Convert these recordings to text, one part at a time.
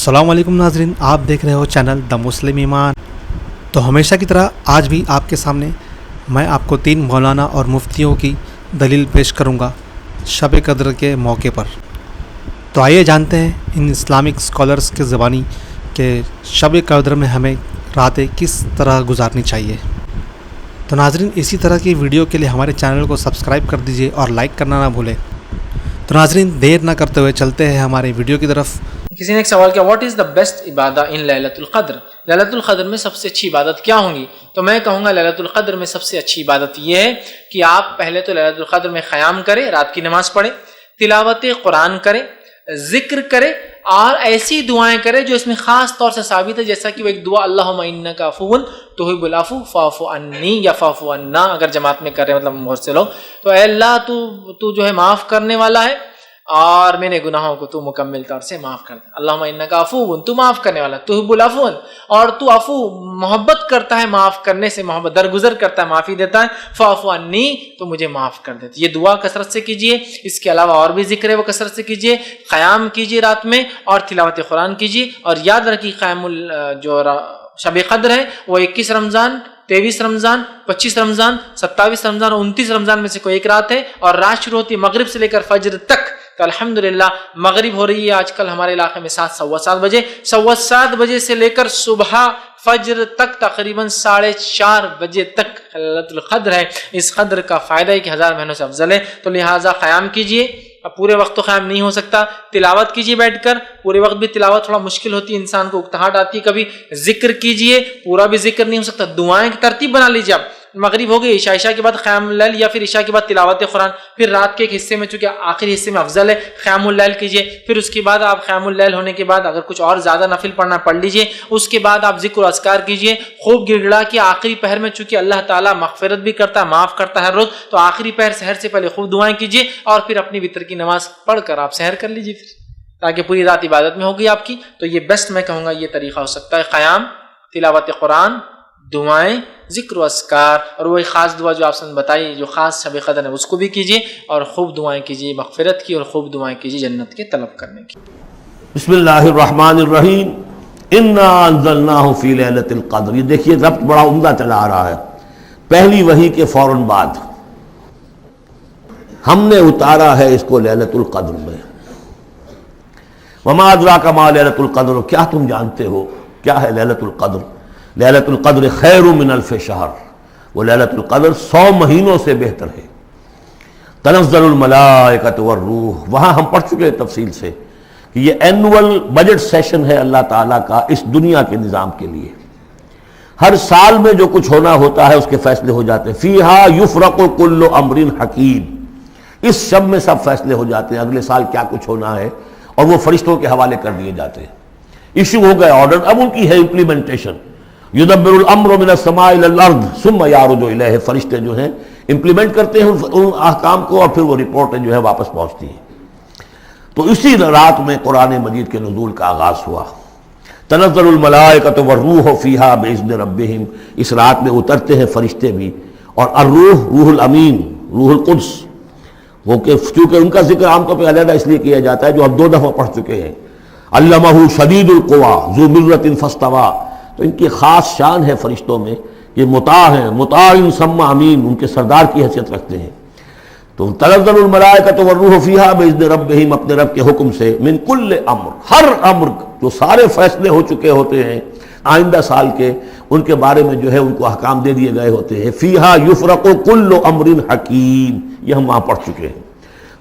अस्सलाम वालेकुम नाजरीन, आप देख रहे हो चैनल द मुस्लिम ईमान। तो हमेशा की तरह आज भी आपके सामने मैं आपको 3 मौलाना और मुफ्तियों की दलील पेश करूंगा शब कद्र के मौके पर। तो आइए जानते हैं इन इस्लामिक स्कॉलर्स के ज़बानी कि शब कद्र में हमें रातें किस तरह गुजारनी चाहिए। तो नाजरीन, इसी तरह की वीडियो के लिए हमारे चैनल को सब्सक्राइब कर दीजिए और लाइक करना ना भूलें। तो नाजरीन, देर ना करते हुए चलते हैं हमारे वीडियो की तरफ। किसी ने एक सवाल किया, व्हाट इज़ द बेस्ट इबादत इन लैलतुल क़द्र, लैलतुल क़द्र में सबसे अच्छी इबादत क्या होंगी? तो मैं कहूँगा लैलतुल क़द्र में सबसे अच्छी इबादत ये है कि आप पहले तो लैलतुल क़द्र में क़याम करें, रात की नमाज पढ़ें, तिलावत कुरान करें, जिक्र करें और ऐसी दुआएं करें जो इसमें ख़ास तौर से साबित है, जैसा कि वो एक दुआ अल्लाहुम्मा इन्नका अफ़ुव्वुन तुहिब्बुल अफ़्व फ़अफ़ु अन्नी या फ़अफ़ु अन्ना, अगर जमात में कर रहे हैं मतलब बहुत से लोग, तो ऐ अल्लाह तू जो है माफ़ करने वाला है और मेरे गुनाहों को तू मुकम्मल तौर से माफ़ कर दे। अल्लाहुम्मा इन्नका अफ़ुव्वुन, तू माफ़ करने वाला, तुहिब्बुल अफ़्व, और तू अफ़ू मोहब्बत करता है, माफ़ करने से मोहब्बत दरगुजर करता है, माफ़ी देता है, फ़अफ़ु अन्नी, तो मुझे माफ़ कर दे। ये दुआ कसरत से कीजिए। इसके अलावा और भी जिक्र है वो कसरत से कीजिए, क़याम कीजिए रात में और तिलावत कुरान कीजिए। और याद रखिए क़यामुल जो शब क़द्र है वो 21 रमज़ान, 23 रमज़ान, 25 रमज़ान, 27 रमज़ान और 29 रमज़ान में से कोई एक रात है। और रात शुरू होती है मगरिब से लेकर फजर तक। तो अल्हम्दुलिल्लाह मगरिब हो रही है आजकल हमारे इलाके में 7-7:15 बजे, 7:15 बजे से लेकर सुबह फजर तक तकरीबन 4:30 बजे तक लैलतुल क़द्र है। इस क़द्र का फ़ायदा है कि 1000 महीनों से अफजल है। तो लिहाजा क़याम कीजिए। अब पूरे वक्त तो क़याम नहीं हो सकता, तिलावत कीजिए बैठकर। पूरे वक्त भी तिलावत थोड़ा मुश्किल होती है, इंसान को उकताहट आती है कभी। जिक्र कीजिए, पूरा भी जिक्र नहीं हो सकता। दुआएं की तरतीब बना लीजिए आप। मगरिब हो गई, इशा के बाद क़यामुल लैल या फिर इशा के बाद तिलावत कुरान, फिर रात के एक हिस्से में, चूंकि आखिरी हिस्से में अफजल है, क़यामुल लैल कीजिए। फिर उसके बाद आप क़यामुल लैल होने के बाद अगर कुछ और ज़्यादा नफिल पढ़ना पढ़ लीजिए। उसके बाद आप ज़िक्र अस्कार कीजिए खूब गिड़गिड़ा के। आखिरी पहर में चूंकि अल्लाह ताला मग़फ़िरत भी करता है, माफ़ करता है रोज़, तो आखिरी पहर सहर से पहले खूब दुआएं कीजिए और फिर अपनी वितर की नमाज पढ़कर आप सहर कर लीजिए, फिर ताकि पूरी रात इबादत में होगी आपकी। तो ये बेस्ट मैं कहूँगा ये तरीका हो सकता है, क़याम, तिलावत कुरान, दुआएं, जिक्र अस्कार, और वही ख़ास दुआ जो आपने बताई जो ख़ास शब क़द्र है उसको भी कीजिए और खूब दुआएं कीजिए मग़फ़िरत की, और खूब दुआएं कीजिए जन्नत के तलब करने की। बिस्मिल्लाहिर्रहमानिर्रहीम, इन्ना अंज़लनाहु फ़ी लैलतिल क़द्र। ये देखिए रब्त बड़ा उम्दा चला आ रहा है। पहली वही के फ़ौरन बाद हमने उतारा है इसको लैलतुल क़द्र में। वमा अदराका मा लैलतुल क़द्र, क्या तुम जानते हो क्या है लैलतुल क़द्र? लैलतुल क़द्र खैरुम मिन अल्फ़ि शहर, वो लैलतुल क़द्र 100 महीनों से बेहतर है। तनज़्ज़लुल मलाइकतु वर्रूह, वहाँ हम पढ़ चुके हैं तफसील से कि ये एनुअल बजट सेशन है अल्लाह ताला का इस दुनिया के निज़ाम के लिए। हर साल में जो कुछ होना होता है उसके फैसले हो जाते हैं। फ़ीहा युफ़रक़ु कुल्लु अम्रिन हकीम, इस शब में सब फैसले हो जाते हैं, अगले साल क्या कुछ होना है, और वो फरिश्तों के हवाले कर दिए जाते हैं। इशू हो गए ऑर्डर, अब उनकी है इम्प्लीमेंटेशन। युदब्बिरुल अम्रु मिनस समाइ इलल अर्द सुम्मा यारुजु इलैहि, फरिश्ते जो हैं इम्प्लीमेंट करते हैं उन अहकाम को और फिर वो रिपोर्टें जो है वापस पहुंचती हैं। तो इसी रात में कुरान मजीद के नुज़ूल का आगाज़ हुआ। तनज़्ज़लुल मलाइकतु वर्रूहु फ़ीहा बिइज़्नि रब्बिहिम, इस रात में उतरते हैं फरिश्ते भी, और अर्रूह रूहुल अमीन, रूहुल कुद्स, वो कि चूँकि उनका जिक्र आमतौर पर अलग इसलिए किया जाता है जो अब 2 दफ़ा पढ़ चुके हैं। अल्लमहु शदीदुल क़ुवा ज़ू मिर्रतिन फ़स्तवा, तो इनकी ख़ास शान है फरिश्तों में, ये मुता हैं, मुताइन सम्मा अमीन, उनके सरदार की हैसियत रखते हैं। तो तनज़्ज़लुल मलाइकतु वर्रूहु फ़ीहा बिइज़्नि रब्बिहिम, अपने रब के हुक्म से, मिन कुल्लि अम्र, हर अम्र, जो सारे फैसले हो चुके होते हैं आइंदा साल के, उनके बारे में जो है उनको अहकाम दे दिए गए होते हैं। फ़ीहा युफ़रक़ु कुल्लु अम्रिन हकीम, ये हम वहाँ पढ़ चुके हैं।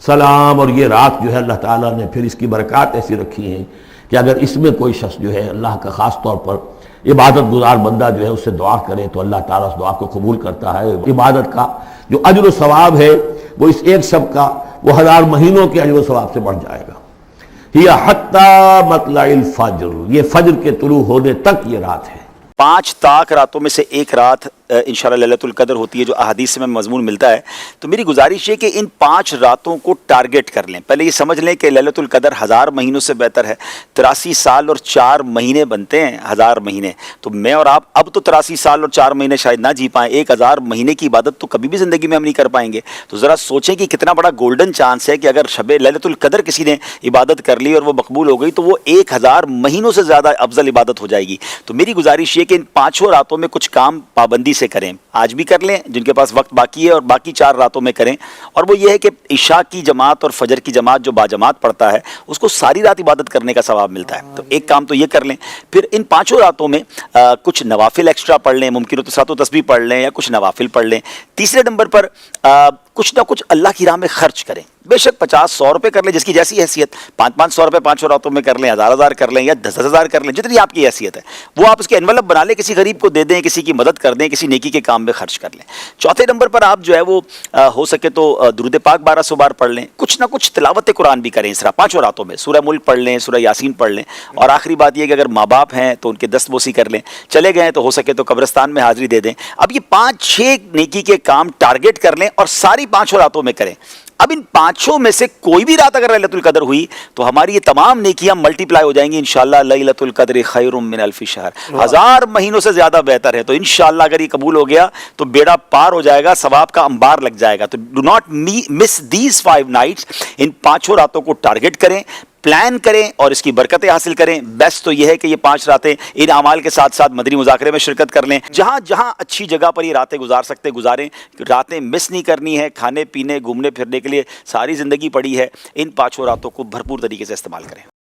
सलाम, और ये रात जो है अल्लाह ताला ने फिर इसकी बरक़ात ऐसी रखी हैं कि अगर इसमें कोई शख्स जो है अल्लाह का ख़ास तौर पर इबादत गुजार बंदा जो है उससे दुआ करे तो अल्लाह ताला उस दुआ को कबूल करता है। इबादत का जो अज्र सवाब है वो इस एक शब का वो 1000 महीनों के अज्र सवाब से बढ़ जाएगा। हिया हत्ता मतलाइल फज्र, ये फज्र के तुलू होने तक ये रात है। 5 ताक रातों में से एक रात انشاءاللہ لیلۃ القدر ہوتی ہے جو احادیث میں مضمون ملتا ہے، تو میری گزارش ہے کہ ان 5 راتوں کو ٹارگٹ کر لیں. پہلے یہ سمجھ لیں کہ لیلۃ القدر 1000 مہینوں سے بہتر ہے. 83 سال اور 4 مہینے بنتے ہیں 1000 مہینے. تو میں اور آپ اب تو 83 سال اور 4 مہینے شاید نہ جی پائیں، 1000 مہینے کی عبادت تو کبھی بھی زندگی میں ہم نہیں کر پائیں گے. تو ذرا سوچیں کہ کتنا بڑا گولڈن چانس ہے کہ اگر شب لیلۃ القدر کسی نے عبادت کر لی اور وہ مقبول ہو گئی تو وہ 1000 مہینوں سے زیادہ افضل عبادت ہو جائے گی. تو میری گزارش یہ کہ ان 5 راتوں میں کچھ کام پابندی سے کریں. آج بھی کر لیں جن کے پاس وقت باقی ہے، اور باقی 4 راتوں میں کریں. اور وہ یہ ہے کہ عشاء کی جماعت اور فجر کی جماعت جو باجماعت پڑھتا ہے اس کو ساری رات عبادت کرنے کا ثواب ملتا ہے. تو ایک کام تو یہ کر لیں. پھر ان 5 راتوں میں کچھ نوافل ایکسٹرا پڑھ لیں، ممکن ہو تو 7 تسبیح پڑھ لیں یا کچھ نوافل پڑھ لیں. تیسرے نمبر پر کچھ نہ کچھ اللہ کی راہ میں خرچ کریں. بے شک 50-100 روپے کر لیں، جس کی جیسی حیثیت. 500 روپے 5 راتوں میں کر لیں، 1000 کر لیں یا 10,000 کر لیں، جتنی آپ کی حیثیت ہے وہ آپ اس کے انویلپ بنا لیں، کسی غریب کو دے دیں، کسی کی مدد کر دیں، کسی نیکی کے کام میں خرچ کر لیں. چوتھے نمبر پر آپ جو ہے وہ ہو سکے تو درود پاک 1200 بار پڑھ لیں. کچھ نہ کچھ تلاوت قرآن بھی کریں اس طرح 5 راتوں میں. سورہ ملک پڑھ لیں، سورہ یاسین پڑھ لیں. اور آخری بات یہ کہ اگر ماں باپ ہیں تو ان کے دستبوسی کر لیں. چلے گئے تو ہو سکے تو قبرستان میں حاضری دے دیں. اب یہ 5-6 نیکی کے کام ٹارگٹ کر لیں اور ساری 5 راتوں میں کریں. اب ان 5 میں سے کوئی بھی رات اگر لیلۃ القدر ہوئی تو ہماری یہ تمام نیکیاں ملٹی پلائی ہو جائیں گی انشاءاللہ. لیلۃ القدر خیر من الف شہر، 1000 مہینوں سے زیادہ بہتر ہے. تو انشاءاللہ اگر یہ قبول ہو گیا تو بیڑا پار ہو جائے گا، ثواب کا انبار لگ جائے گا. تو do not miss these 5 nights. ان 5 راتوں کو ٹارگٹ کریں، پلان کریں اور اس کی برکتیں حاصل کریں. بیسٹ تو یہ ہے کہ یہ 5 راتیں ان اعمال کے ساتھ ساتھ مدنی مذاکرے میں شرکت کر لیں. جہاں جہاں اچھی جگہ پر یہ راتیں گزار سکتے گزاریں. راتیں مس نہیں کرنی ہے. کھانے پینے گھومنے پھرنے کے لیے ساری زندگی پڑی ہے. ان 5 راتوں کو بھرپور طریقے سے استعمال کریں.